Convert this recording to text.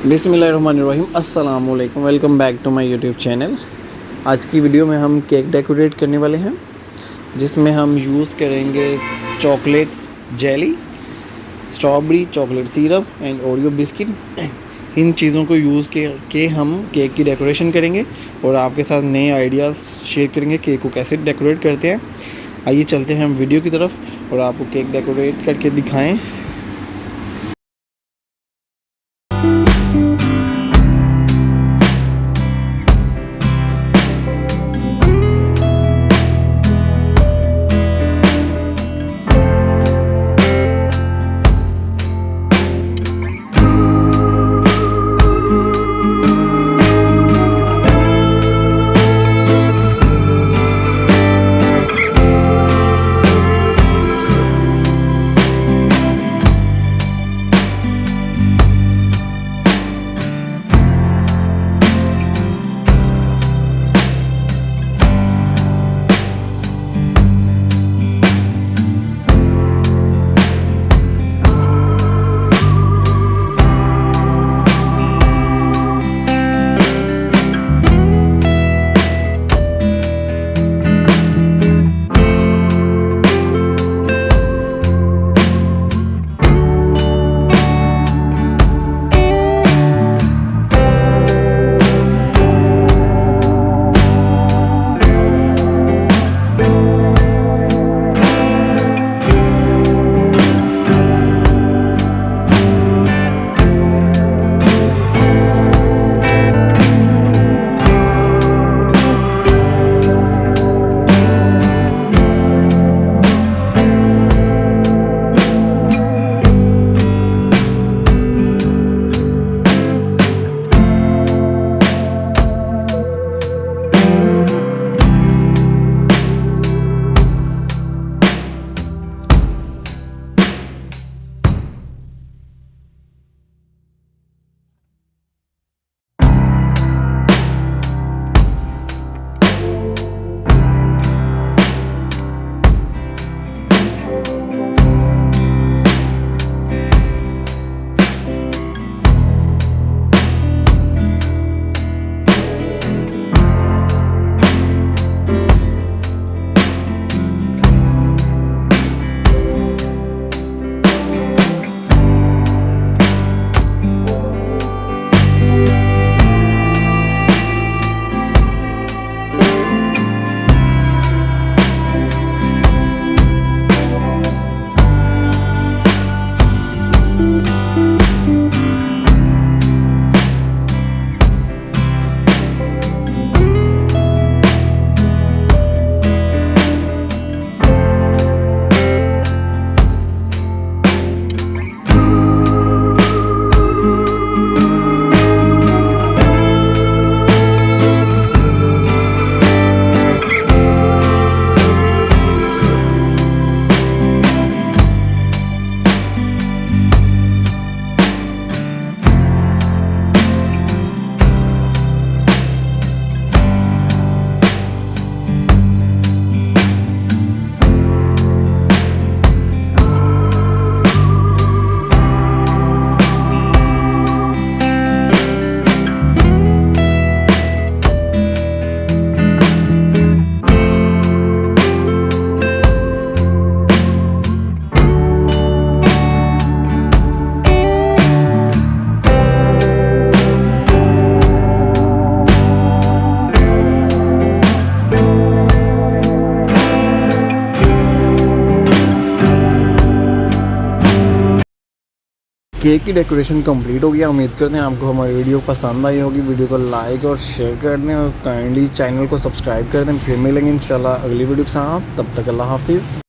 बिस्मिल्लाहिर्रहमानिर्रहीम अस्सलाम वालेकुम, welcome back to my YouTube channel. आज की वीडियो में हम केक डेकोरेट करने वाले हैं, जिसमें हम यूज़ करेंगे chocolate jelly, strawberry chocolate syrup and Oreo biscuit. इन चीज़ों को यूज़ के हम केक की डेकोरेशन करेंगे और आपके साथ नए आइडियाज़ शेयर करेंगे केक को कैसे डेकोरेट करते हैं। आइए चलते हैं हम वीडियो की तरफ और आपको केक डेकोरेट करके दिखाएँ। केक की डेकोरेशन कंप्लीट हो गया। उम्मीद करते हैं आपको हमारी वीडियो पसंद आई होगी। वीडियो को लाइक और शेयर कर दें और काइंडली चैनल को सब्सक्राइब कर दें। फिर मिलेंगे इंशाल्लाह अगली वीडियो के साथ। तब तक अल्लाह हाफिज़।